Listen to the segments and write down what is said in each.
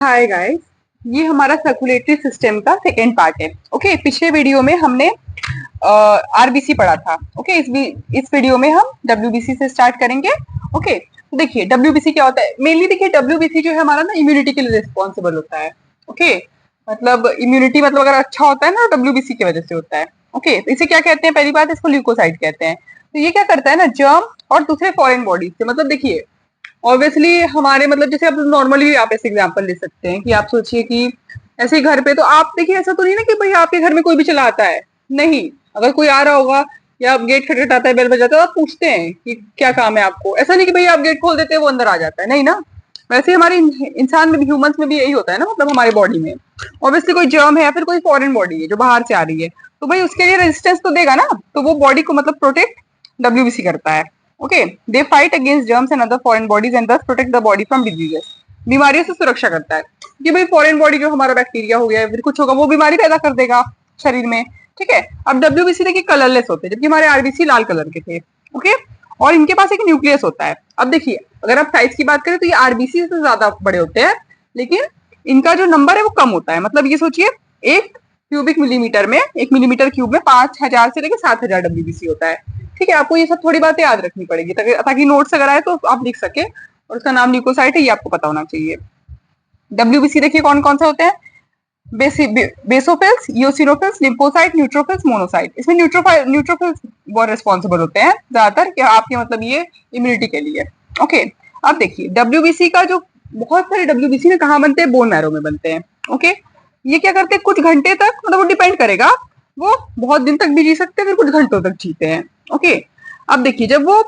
Hi guys, ये हमारा circulatory system का सेकेंड पार्ट है। ओके, पिछले वीडियो में हमने आरबीसी पढ़ा था। ओके, इस वीडियो में हम डब्ल्यूबीसी से स्टार्ट करेंगे। ओके, तो देखिए डब्ल्यूबीसी क्या होता है। मेनली देखिए डब्ल्यूबीसी जो है हमारा ना इम्यूनिटी के लिए रिस्पॉन्सिबल होता है। ओके, मतलब इम्यूनिटी मतलब अगर अच्छा होता है ना डब्ल्यूबीसी की वजह से होता है। ओके, तो इसे क्या कहते हैं, पहली बात इसको ल्यूकोसाइट कहते हैं। तो ये क्या करता है ना, जर्म और दूसरे फॉरेन बॉडीज से, मतलब देखिए ऑब्वियसली हमारे मतलब जैसे आप नॉर्मली आप ऐसे एग्जांपल ले सकते हैं कि आप सोचिए कि ऐसे ही घर पे, तो आप देखिए ऐसा तो नहीं ना कि भाई आपके घर में कोई भी चला आता है। नहीं, अगर कोई आ रहा होगा या आप गेट खटखटाता है, बेल बजाता है, तो आप पूछते हैं कि क्या काम है आपको। ऐसा नहीं कि भाई आप गेट खोल देते हैं वो अंदर आ जाता है, नहीं ना। वैसे हमारे इंसान में भी, ह्यूमंस में भी यही होता है ना, मतलब हमारे बॉडी में ऑब्वियसली कोई जर्म है या फिर कोई फॉरेन बॉडी है जो बाहर से आ रही है, तो भाई उसके लिए रेजिस्टेंस तो देगा ना। तो वो बॉडी को मतलब प्रोटेक्ट डब्ल्यूबीसी करता है। Okay, they fight against germs and other foreign bodies and thus protect the body from diseases. बीमारियों से सुरक्षा करता है कि भाई फॉरेन बॉडी जो हमारा बैक्टीरिया हो गया फिर कुछ होगा, वो बीमारी पैदा कर देगा शरीर में। ठीक है, अब डब्ल्यूबीसी देखिए कलरलेस होते हैं, जबकि हमारे आरबीसी लाल कलर के थे। ओके, और इनके पास एक न्यूक्लियस होता है। अब देखिए अगर आप साइज की बात करें तो ये आरबीसी से ज्यादा बड़े होते हैं, लेकिन इनका जो नंबर है वो कम होता है। मतलब ये सोचिए, एक क्यूबिक मिलीमीटर में, 1 मिलीमीटर क्यूब में 5,000 से लेकर 7,000 डब्ल्यूबीसी होता है। ठीक है, आपको ये सब थोड़ी बातें याद रखनी पड़ेगी ताकि नोट्स अगर आए तो आप लिख सके। और उसका नाम ल्यूकोसाइट है, ये आपको पता होना चाहिए। डब्ल्यूबीसी देखिए कौन कौन से होते हैं। Basophils, eosinophils, lymphocyte, neutrophils, monocyte. इसमें न्यूट्रोफिल्स बहुत रिस्पॉन्सिबल होते हैं ज्यादातर, कि आपके मतलब ये इम्यूनिटी के लिए। ओके, अब देखिए डब्ल्यूबीसी का जो बहुत सारे डब्ल्यूबीसी में कहाँ बनते हैं, बोन मैरो में बनते हैं। ओके, ये क्या करते हैं, कुछ घंटे तक, मतलब वो डिपेंड करेगा, वो बहुत दिन तक भी जी सकते हैं, फिर कुछ घंटों तक जीते हैं। ओके, अब देखिए जब वो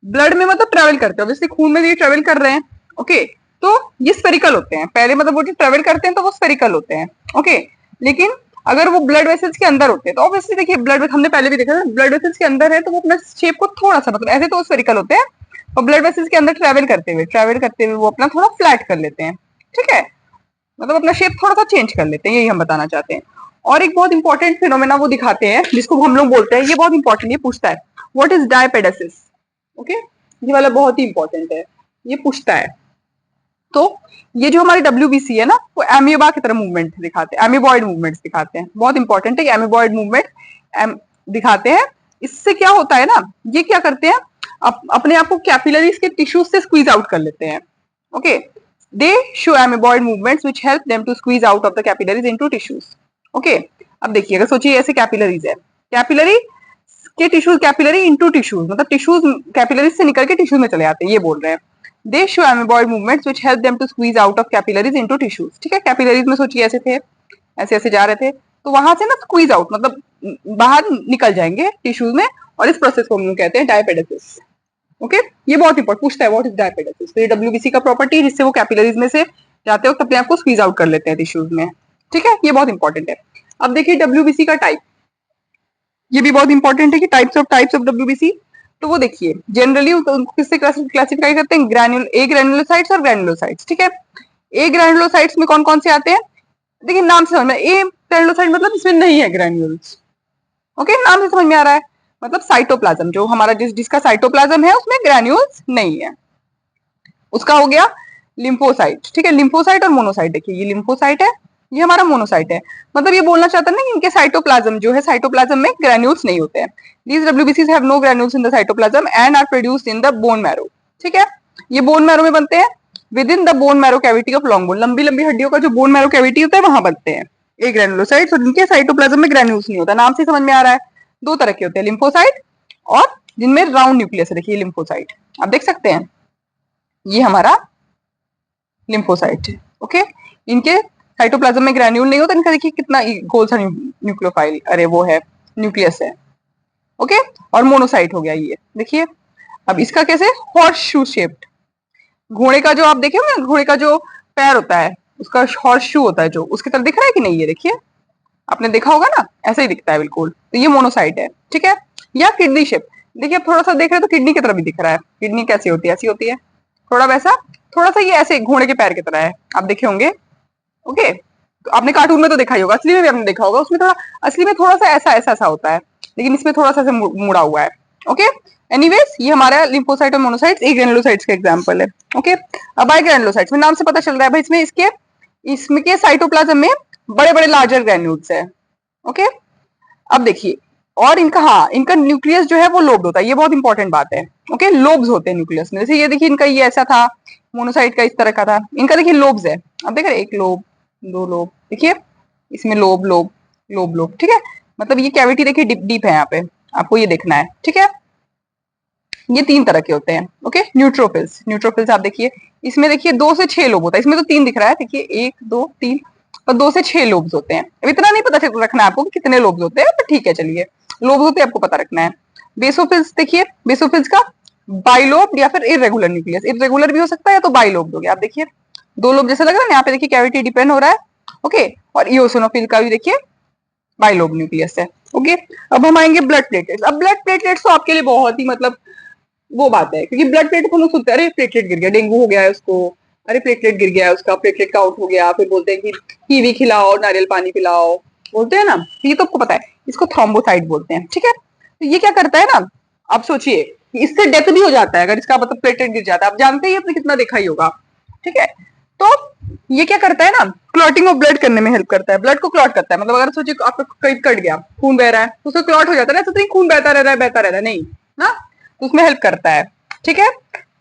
ब्लड में मतलब ट्रेवल करते हैं, जैसे खून में ये ट्रेवल कर रहे हैं। ओके, तो ये स्फेरिकल होते हैं पहले, मतलब वो जो ट्रेवल करते हैं तो वो स्फेरिकल होते हैं। ओके, लेकिन अगर वो ब्लड वेसल्स के अंदर होते हैं तो ऑब्वियसली देखिए ब्लड, हमने पहले भी देखा था, ब्लड वेसल्स के अंदर है तो वो अपना शेप को थोड़ा सा, मतलब ऐसे तो स्फेरिकल होते हैं, और ब्लड वेसल्स के अंदर ट्रेवल करते हुए वो अपना थोड़ा फ्लैट कर लेते हैं। ठीक है, मतलब अपना शेप थोड़ा सा चेंज कर लेते हैं, यही हम बताना चाहते हैं। और एक बहुत इंपॉर्टेंट फिनोमेना वो दिखाते हैं जिसको हम लोग बोलते हैं, ये बहुत इंपॉर्टेंट, ये पूछता है व्हाट इज डायपेडेसिस। ओके, ये वाला बहुत ही इंपॉर्टेंट है, ये पूछता है। तो ये जो हमारी डब्ल्यूबीसी है ना, वो एमियोबा की तरह मूवमेंट दिखाते हैं, एमिबॉइड मूवमेंट्स दिखाते हैं। बहुत इंपॉर्टेंट है, एमिबॉइड मूवमेंट दिखाते हैं। इससे क्या होता है ना, ये क्या करते हैं, अपने आप को कैपिलरीज के टिश्यूज से स्क्वीज आउट कर लेते हैं। Okay, they show amoeboid movements which help them to squeeze out of the capillaries into tissues. Okay, अब देखिए अगर सोचिए ऐसे कैपिलरीज है, कैपिलरी के टिश्यूज, कैपिलरी इनटू टिश्यूज, मतलब टिश्यूज कैपिलरीज से निकल के टिश्यूज में चले आते हैं, ये बोल रहे हैं। They show amoeboid movements which help them to squeeze out of capillaries into tissues. ठीक है, कैपिलरीज में सोचिए ऐसे थे, ऐसे ऐसे जा रहे थे, तो वहां से ना स्क्वीज आउट, मतलब बाहर निकल जाएंगे टिश्यूज में, और इस प्रोसेस को हम लोग कहते हैं डायपेडेसिस। ओके, ये बहुत इंपॉर्टेंट पूछता है व्हाट इज डायपेडेसिस। तो ये डब्ल्यूबीसी का प्रॉपर्टी, जिससे वो कैपिलरीज में से जाते वक्त अपने आप को स्क्वीज आउट कर लेते हैं टिश्यूज में। ठीक है, ये बहुत इंपॉर्टेंट है। अब देखिए डब्ल्यूबीसी का टाइप, ये भी बहुत इंपॉर्टेंट है कि टाइप्स ऑफ डब्ल्यूबीसी। तो वो देखिए जनरली उनको किससे क्लासिफाई करते हैं, ग्रैन्युलोसाइट्स और ग्रैन्युलोसाइट्स। ठीक है, ए ग्रैन्युलोसाइट्स में कौन कौन से आते हैं, देखिए नाम से समझ में, ए ग्रैन्युलोसाइट मतलब इसमें नहीं है ग्रैन्यूल्स। ओके, नाम से समझ में आ रहा है, मतलब साइटोप्लाज्म जो हमारा जिसका साइटोप्लाज्म है उसमें ग्रैन्यूल्स नहीं है, उसका हो गया लिम्फोसाइट। ठीक है, लिम्फोसाइट और मोनोसाइट, देखिए ये लिम्फोसाइट है, ये हमारा मोनोसाइट है। मतलब ये बोलना चाहता है ना कि इनके साइटोप्लाज्म जो है, साइटोप्लाज्म में ग्रैन्यूल्स नहीं होते हैं। दीज डब्ल्यूबीसीज have no granules in the cytoplasm and are produced in the bone marrow. ठीक है, ये बोन मैरो में बनते हैं, within the bone marrow cavity of long bone, लंबी लंबी हड्डियों का जो बोन मैरो कैविटी होता है वहां बनते हैं ए ग्रैन्युलोसाइट्स, और इनके साइटोप्लाज्म में ग्रैन्यूल्स नहीं होता। नाम से समझ में आ रहा है, दो तरह के होते हैं, लिम्फोसाइट और जिनमें राउंड न्यूक्लियस है, देखिए लिम्फोसाइट आप देख सकते हैं, ये हमारा लिम्फोसाइट। ओके, इनके साइटोप्लाज्म में ग्रैन्यूल नहीं होता, इनका देखिए कितना गोल सा न्यूक्लियोफाइल, अरे वो है न्यूक्लियस है। ओके, और मोनोसाइट हो गया ये देखिए। अब इसका कैसे, हॉर्स शू शेप्ड, घोड़े का जो आप देखे ना, घोड़े का जो पैर होता है उसका हॉर्स शू होता है, जो उसकी तरह दिख रहा है कि नहीं, ये देखिए आपने देखा होगा ना, ऐसा ही दिखता है बिल्कुल, तो ये मोनोसाइट है। ठीक है, या किडनी शेप, देखिए आप थोड़ा सा देख रहे हैं तो किडनी की तरह भी दिख रहा है, किडनी कैसी होती है, ऐसी होती है, थोड़ा वैसा, थोड़ा सा ये ऐसे घोड़े के पैर की तरह है, आप देखे होंगे। ओके, तो आपने कार्टून में तो देखा ही होगा, असली में भी आपने देखा होगा, उसमें थोड़ा, असली में थोड़ा सा ऐसा ऐसा सा होता है, लेकिन इसमें थोड़ा सा मुड़ा हुआ है। ओके, एनीवेज ये हमारा लिम्फोसाइट और मोनोसाइट्स एक ग्रैनुलोसाइट्स का एग्जांपल है। ओके, अब बाय ग्रैनुलोसाइट्स में नाम से पता चल रहा है भाई, इसमें इसके इसमें के साइटोप्लाज्म में बड़े बड़े लार्जर ग्रेन्यूल्स है। ओके, अब देखिए, और इनका, हाँ, इनका न्यूक्लियस जो है वो लोब्ड होता है, ये बहुत इंपॉर्टेंट बात है। ओके, लोब्स होते हैं न्यूक्लियस में। जैसे ये देखिए, इनका ये ऐसा था, मोनोसाइट का इस तरह का था, इनका देखिए लोब्स है। अब देख रहे हैं, एक लोब, दो लोब, देखिए इसमें लोब लोब लोब लोब, ठीक है। मतलब ये कैविटी देखिए डीप डीप है, यहाँ पे आपको ये देखना है, ठीक है। ये 3 तरह के होते हैं। ओके, न्यूट्रोफिल्स, न्यूट्रोफिल्स आप देखिए, इसमें देखिए 2 से 6 लोब होता है, इसमें तो 3 दिख रहा है, देखिए 1 2 3, और 2 से 6 लोब्स होते हैं। अब इतना नहीं पता रखना है आपको कि कितने लोब्स होते हैं, पर ठीक है, चलिए, लोब्स होते हैं आपको पता रखना है। बेसोफिल्स देखिए, बेसोफिल्स का बाइलोब या फिर इरेगुलर न्यूक्लियस, इरेगुलर भी हो सकता है या तो बाइलोब हो गया। आप देखिए 2 लोब जैसा लग रहा है, यहाँ पे देखिए कैविटी डिपेंड हो रहा है। ओके, और इओसिनोफिल का भी देखिए बाइलोब न्यूक्लियस है। ओके, अब हम आएंगे ब्लड प्लेटलेट्स। अब ब्लड प्लेटलेट्स तो आपके लिए बहुत ही मतलब वो बात है, क्योंकि ब्लड प्लेटलेट हम लोग सुनते हैं, अरे प्लेटलेट गिर गया, डेंगू हो गया है उसको, अरे प्लेटलेट गिर गया है उसका, प्लेटलेट काउंट हो गया, फिर बोलते हैं कि कीवी खिलाओ, नारियल पानी पिलाओ, बोलते हैं ना। ये तो आपको पता है, इसको थ्रोम्बोसाइट बोलते हैं, ठीक है। तो ये क्या करता है ना, आप सोचिए कि इससे डेथ भी हो जाता है अगर इसका मतलब प्लेटलेट गिर जाता है। आप जानते ही, आपने कितना देखा ही होगा, ठीक है। तो ये क्या करता है ना, क्लॉटिंग ऑफ ब्लड करने में हेल्प करता है, ब्लड को क्लॉट करता है। मतलब अगर सोचिए आपका कहीं कट गया, खून बह रहा है, तो उसका क्लॉट हो जाता है ना, तो नहीं खून बहता रह रहा है, बहता रह रहा है, नहीं ना, तो उसमें हेल्प करता है, ठीक है।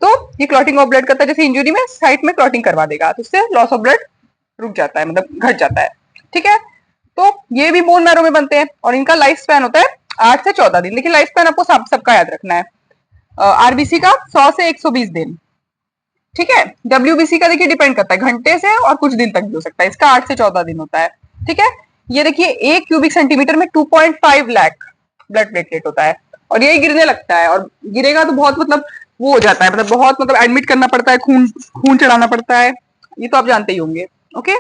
तो ये क्लॉटिंग ऑफ ब्लड करता है, जैसे इंजुरी में साइट में क्लॉटिंग करवा देगा, तो उससे लॉस ऑफ ब्लड रुक जाता है, मतलब घट जाता है, ठीक है। तो ये भी बोन मैरो में बनते हैं, और इनका लाइफ स्पैन होता है 8 से 14 दिन। लेकिन लाइफ स्पैन आपको सबका याद रखना है। आरबीसी का 100 से 120 दिन, ठीक है। डब्ल्यूबीसी का देखिए डिपेंड करता है, घंटे से और कुछ दिन तक भी हो सकता है, इसका 8 से 14 दिन होता है, ठीक है। ये देखिए 1 क्यूबिक सेंटीमीटर में 2.5 लाख ब्लड प्लेटलेट होता है, और यही गिरने लगता है, और गिरेगा तो बहुत मतलब वो हो जाता है, मतलब बहुत मतलब एडमिट करना पड़ता है, खून खून चढ़ाना पड़ता है, ये तो आप जानते ही होंगे। ओके,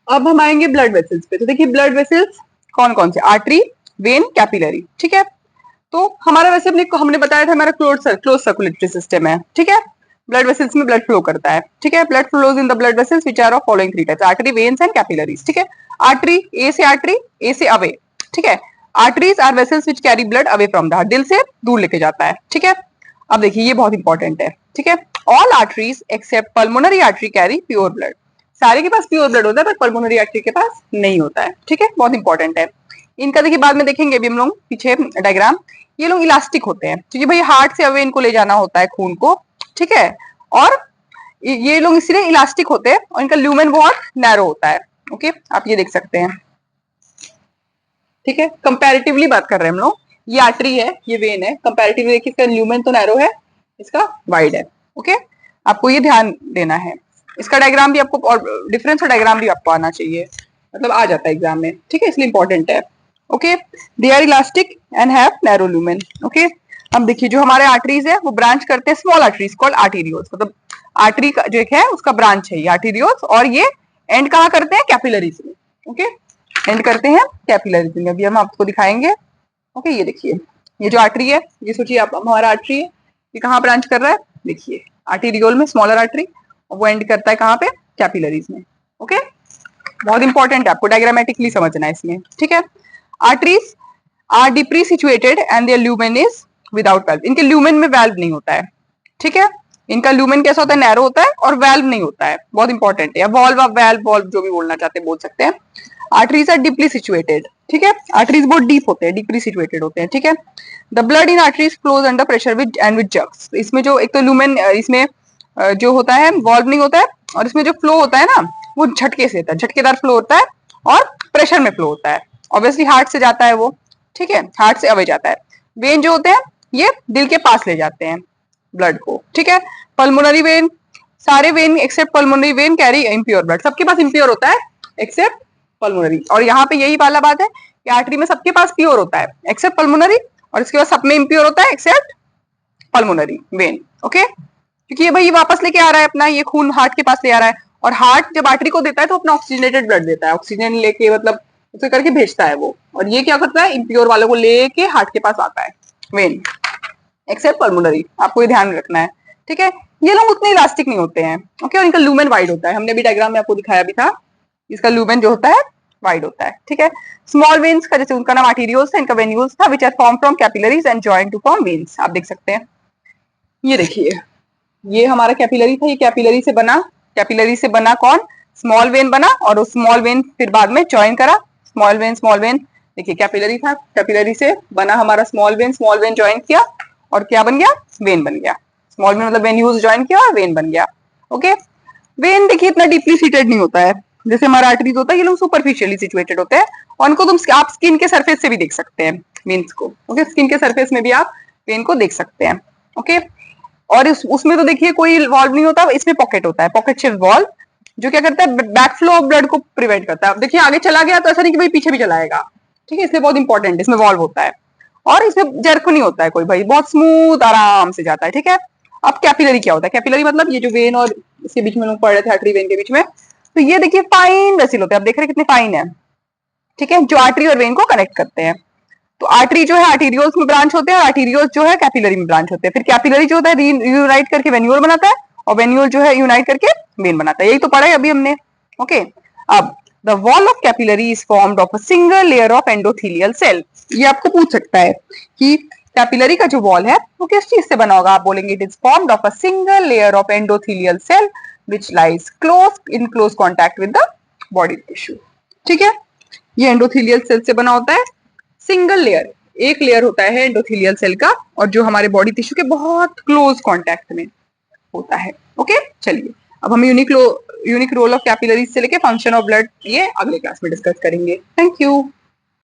अब हम आएंगे ब्लड वेसल्स पे। तो देखिए ब्लड वेसल्स कौन कौन से, आर्टरी, वेन, कैपिलरी, ठीक है। तो हमारा वैसे हमने बताया था, हमारा क्लोज सर्कुलेटरी सिस्टम है, ठीक है। ब्लड वेसल्स में ब्लड फ्लो करता है, ठीक है। Blood flows in the blood vessels which are of following 3 types, artery, veins and capillaries, ठीक है। आर्टरी, आर्टरी, ए से अवे, ठीक है। Arteries are vessels which carry blood away from the heart, दिल से दूर लेके जाता है, ठीक है। अब देखिए ये बहुत इंपॉर्टेंट है, ठीक है। All arteries accept pulmonary artery carry pure blood, सारे के पास प्योर ब्लड होता है, पर पल्मोनरी आर्टरी के पास नहीं होता है, ठीक है, बहुत इंपॉर्टेंट है। इनका देखिए बाद में देखेंगे अभी हम लोग पीछे डायग्राम। ये लोग इलास्टिक होते हैं, क्योंकि भाई हार्ट से अवे इनको ले जाना होता है खून को, ठीक है। और ये लोग इसलिए इलास्टिक होते हैं, और इनका ल्यूमेन बहुत नैरो होता है। ओके, आप ये देख सकते हैं, ठीक है। कंपैरेटिवली बात कर रहे हैं हम लोग, ये आर्टरी है, ये वेन है, कंपैरेटिवली देखिए इसका ल्यूमेन तो नैरो है, इसका वाइड है। ओके, आपको ये ध्यान देना है। इसका डायग्राम भी आपको, और डिफरेंस का डायग्राम भी आपको आना चाहिए, मतलब आ जाता है एग्जाम में, ठीक है, इसलिए इंपॉर्टेंट है। Okay, they are elastic and have narrow lumen. Okay, अब देखिए जो हमारे आर्टरीज है वो ब्रांच करते हैं स्मॉल आर्टरीज कॉल्ड आर्टेरियोल्स, मतलब आर्टरी का जो है उसका ब्रांच है ये आर्टेरियोल्स, और ये एंड कहाँ करते हैं, कैपिलरीज में। ओके, एंड करते हैं कैपिलरीज में, अभी हम आपको दिखाएंगे। ओके, ये देखिए, ये जो आर्टरी है, ये सोचिए आप हमारा आर्टरी है, ये कहाँ ब्रांच कर रहा है, देखिए आर्टेरियोल में, स्मॉलर आर्टरी, और वो एंड करता है कहाँ पे, कैपिलरीज में। ओके, बहुत इंपॉर्टेंट है, आपको डायग्रामेटिकली समझना है इसमें, ठीक है। Arteries are deeply situated and their lumen is without valve, इनके ल्यूमेन में वाल्व नहीं होता है, ठीक है। इनका ल्यूमेन कैसा होता है, नैरो होता है, और वाल्व नहीं होता है, बहुत इंपॉर्टेंट है। वॉल्व ऑफ वाल्व, वॉल्व जो भी बोलना चाहते हैं बोल सकते हैं। आर्टरीज आर डीपली सिचुएटेड, ठीक है, आर्टरीज बहुत डीप होते हैं, डीपली सिचुएटेड होते हैं, ठीक है। The blood in arteries flows under pressure with and with jerks, इसमें जो एक तो ल्यूमेन, इसमें जो होता है वॉल्व नहीं होता है, और इसमें जो फ्लो होता है ना वो झटके से होता है, झटकेदार फ्लो होता है, और प्रेशर में फ्लो होता है। ऑब्वियसली हार्ट से जाता है वो, ठीक है, हार्ट से अवे जाता है। वेन जो होते हैं ये दिल के पास ले जाते हैं ब्लड को, ठीक है। पल्मोनरी वेन, सारे when accept pulmonary vein carry impure blood, सबके पास इम्प्योर होता है एक्सेप्ट पल्मोनरी, और यहाँ पे यही वाला बात है कि आर्टरी में सबके पास प्योर होता है एक्सेप्ट पल्मोनरी, और इसके बाद सब में इम्प्योर होता है एक्सेप्ट पल्मोनरी वेन। ओके, क्योंकि ये भाई वापस लेके आ रहा है अपना, ये खून हार्ट के पास ले आ रहा है, और हार्ट जब आर्टरी को देता है तो अपना ऑक्सीजनेटेड ब्लड देता है, ऑक्सीजन लेके मतलब उसे करके भेजता है वो, और ये क्या करता है, इम्प्योर वालों को लेके हार्ट के पास आता है वेन, एक्सेप्ट पल्मोनरी, आपको ये ध्यान रखना है, ठीक है। ये लोग उतने इलास्टिक नहीं होते हैं, ओके, और इनका लूमेन वाइड होता है, हमने भी डायग्राम में आपको दिखाया भी था, इसका लूमेन जो होता है वाइड होता है, ठीक है। स्मॉल वेन्स का जैसे उनका नाम आर्टेरियोल्स था, इनका वेन्यूल्स था, which are form from capillaries and join to form veins, आप देख सकते हैं। ये देखिए, ये हमारा कैपिलरी था, ये कैपिलरी से बना, कैपिलरी से बना कौन, स्मॉल वेन बना और उस स्मॉल वेन फिर बाद में ज्वाइन करा, स्मॉल वेन देखिए कैपिलरी था, कैपिलरी से बना हमारा स्मॉल वेन ज्वाइन किया और क्या बन गया, वेन बन गया। स्मॉल वेन मतलब वेन्यूज ज्वाइन किया और वेन बन गया। ओके, वेन देखिए इतना डीपली सीटेड नहीं होता है जैसे हमारा आर्टरीज होता है, ये लोग सुपरफिशियली सिचुएटेड होते हैं और उनको तुम आप स्किन के सरफेस से भी देख सकते हैं वेन्स को। ओके, स्किन के सरफेस में भी आप वेन को देख सकते हैं। ओके, और उसमें तो देखिए कोई वॉल्व नहीं होता, इसमें पॉकेट होता है, पॉकेट शेप वॉल्व, जो क्या करता है, बैक फ्लो ऑफ ब्लड को प्रिवेंट करता है। अब देखिए आगे चला गया तो ऐसा नहीं कि भाई पीछे भी चलाएगा, ठीक है, इसलिए बहुत इंपॉर्टेंट इसमें वॉल्व होता है और इसमें जर्क नहीं होता है कोई, भाई बहुत स्मूथ आराम से जाता है। ठीक है, अब कैपिलरी क्या होता है, कैपिलरी मतलब ये जो वेन और इसके बीच में लोग पढ़ रहे थे आर्टरी वेन के बीच में, तो ये देखिए फाइन वेसिल होते हैं, आप देख रहे हैं कितने फाइन है, ठीक है, जो आर्टरी और वेन को कनेक्ट करते हैं। तो आर्टरी जो है आर्टीरियोल्स में ब्रांच होते हैं और आर्टीरियोल्स जो है कैपिलरी में ब्रांच होते हैं। फिर कैपिलरी जो होता है यूनाइट करके वेन्यूल बनाता है और वेन्यूल जो है यूनाइट करके वेन बनाता है, यही तो पढ़ा है अभी हमने। ओके, अब the wall of capillary is formed of a single layer of endothelial cell. ये आपको पूछ सकता है कि कैपिलरी का जो वॉल है वो किस चीज से बना होगा, आप बोलेंगे it is formed of a single layer of endothelial cell which lies close contact with the body tissue. ठीक है, ये एंडोथेलियल सेल से बना होता है, सिंगल लेयर, एक लेयर होता है एंडोथेलियल सेल का और जो हमारे बॉडी टिश्यू के बहुत क्लोज कांटेक्ट में होता है। ओके, चलिए अब हम यूनिक रोल ऑफ कैपिलरीज से लेके फंक्शन ऑफ ब्लड ये अगले क्लास में डिस्कस करेंगे। Thank you.